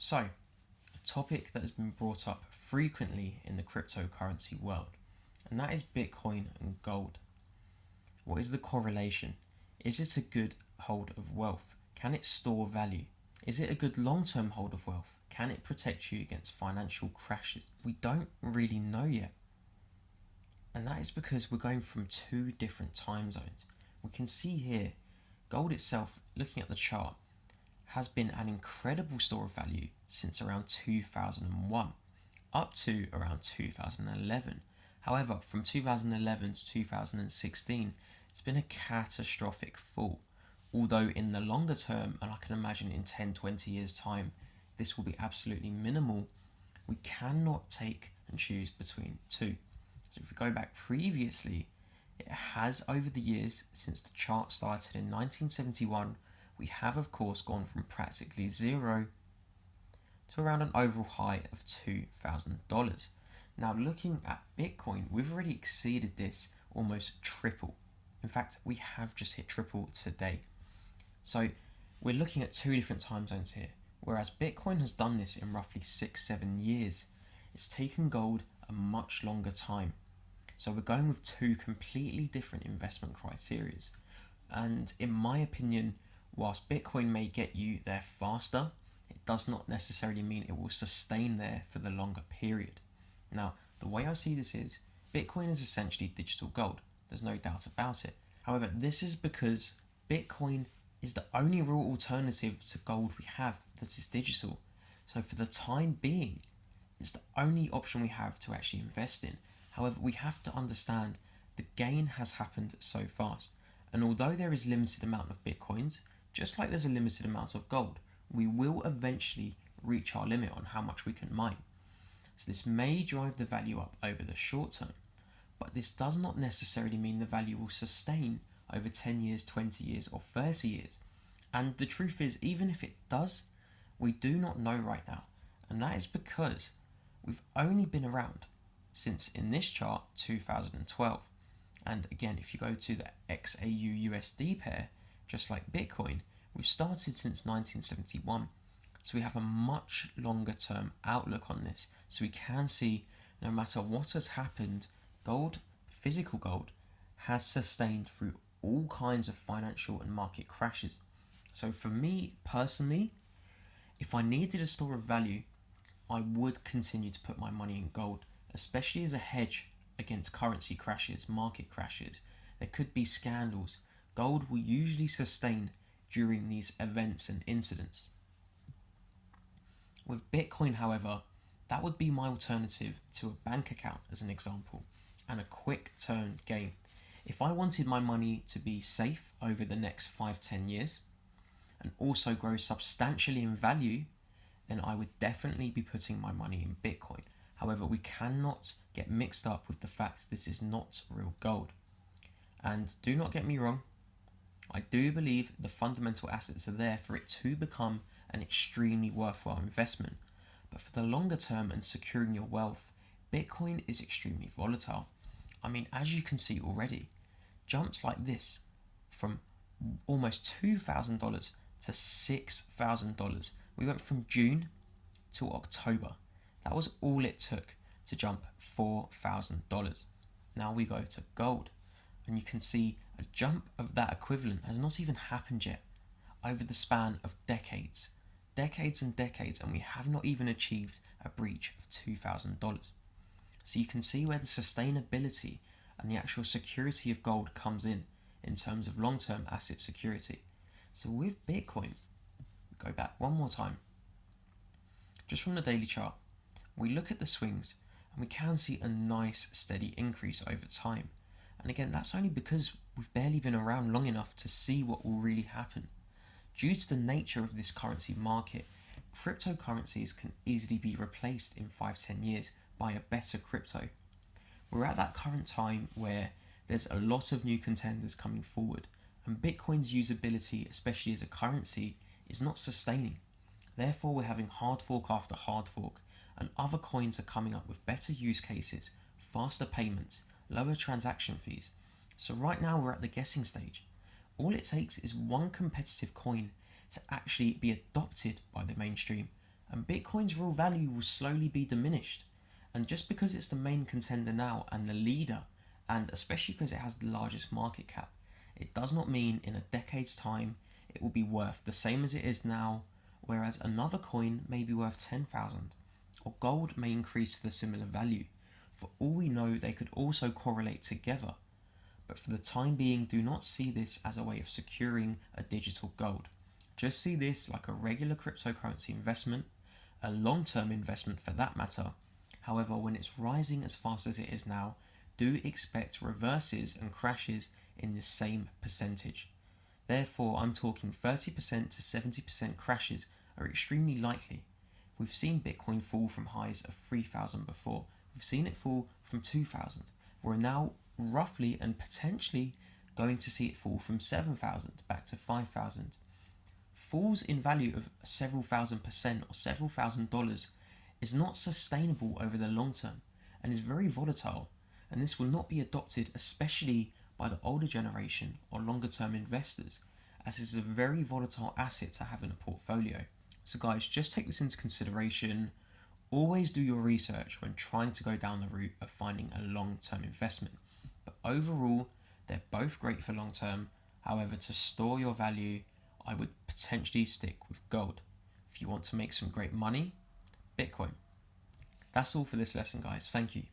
So, a topic that has been brought up frequently in the cryptocurrency world, and that is Bitcoin and gold. What is the correlation? Is it a good hold of wealth? Can it store value? Is it a good long-term hold of wealth? Can it protect you against financial crashes? We don't really know yet. And that is because we're going from two different time zones. We can see here, gold itself, looking at the chart, has been an incredible store of value since around 2001, up to around 2011. However, from 2011 to 2016, it's been a catastrophic fall. Although in the longer term, and I can imagine in 10-20 years time, this will be absolutely minimal, we cannot take and choose between two. So if we go back previously, it has over the years, since the chart started in 1971, we have of course gone from practically zero to around an overall high of $2,000. Now looking at Bitcoin, we've already exceeded this almost triple. In fact, we have just hit triple today. So we're looking at two different time zones here. Whereas Bitcoin has done this in roughly 6-7 years, it's taken gold a much longer time. So we're going with two completely different investment criteria. And in my opinion, whilst Bitcoin may get you there faster, it does not necessarily mean it will sustain there for the longer period. Now, the way I see this is, Bitcoin is essentially digital gold. There's no doubt about it. However, this is because Bitcoin is the only real alternative to gold we have that is digital. So for the time being, it's the only option we have to actually invest in. However, we have to understand the gain has happened so fast. And although there is limited amount of Bitcoins, just like there's a limited amount of gold, we will eventually reach our limit on how much we can mine. So this may drive the value up over the short term, but this does not necessarily mean the value will sustain over 10 years, 20 years or 30 years. And the truth is, even if it does, we do not know right now. And that is because we've only been around since, in this chart, 2012. And again, if you go to the XAU USD pair, just like Bitcoin, we've started since 1971. So we have a much longer term outlook on this. So we can see no matter what has happened, gold, physical gold, has sustained through all kinds of financial and market crashes. So for me personally, if I needed a store of value, I would continue to put my money in gold, especially as a hedge against currency crashes, market crashes. There could be scandals. Gold will usually sustain during these events and incidents. With Bitcoin, however, that would be my alternative to a bank account as an example, and a quick turn gain. If I wanted my money to be safe over the next 5-10 years and also grow substantially in value, then I would definitely be putting my money in Bitcoin. However, we cannot get mixed up with the fact this is not real gold. And do not get me wrong, I do believe the fundamental assets are there for it to become an extremely worthwhile investment. But for the longer term and securing your wealth, Bitcoin is extremely volatile. I mean, as you can see already, jumps like this from almost $2,000 to $6,000. We went from June to October. That was all it took to jump $4,000. Now we go to gold, and you can see a jump of that equivalent has not even happened yet over the span of decades and decades, and we have not even achieved a breach of $2,000. So you can see where the sustainability and the actual security of gold comes in terms of long-term asset security. So with Bitcoin, go back one more time, just from the daily chart, we look at the swings and we can see a nice steady increase over time. And again, that's only because we've barely been around long enough to see what will really happen. Due to the nature of this currency market, cryptocurrencies can easily be replaced in 5-10 years by a better crypto. We're at that current time where there's a lot of new contenders coming forward, and Bitcoin's usability, especially as a currency, is not sustaining. Therefore, we're having hard fork after hard fork, and other coins are coming up with better use cases, faster payments, lower transaction fees. So right now we're at the guessing stage. All it takes is one competitive coin to actually be adopted by the mainstream, and Bitcoin's real value will slowly be diminished. And just because it's the main contender now and the leader, and especially because it has the largest market cap, it does not mean in a decade's time it will be worth the same as it is now, whereas another coin may be worth 10,000, or gold may increase to the similar value. For all we know, they could also correlate together. But for the time being, do not see this as a way of securing a digital gold. Just see this like a regular cryptocurrency investment, a long-term investment for that matter. However, when it's rising as fast as it is now, do expect reverses and crashes in the same percentage. Therefore, I'm talking 30% to 70% crashes are extremely likely. We've seen Bitcoin fall from highs of 3,000 before. We've seen it fall from 2,000. We're now roughly and potentially going to see it fall from 7,000 back to 5,000. Falls in value of several thousand% or several $1,000s is not sustainable over the long term and is very volatile, and this will not be adopted, especially by the older generation or longer term investors, as it is a very volatile asset to have in a portfolio. So guys, just take this into consideration. Always do your research when trying to go down the route of finding a long-term investment. But overall, they're both great for long term. However, to store your value, I would potentially stick with gold. If you want to make some great money, Bitcoin. That's all for this lesson, guys. Thank you.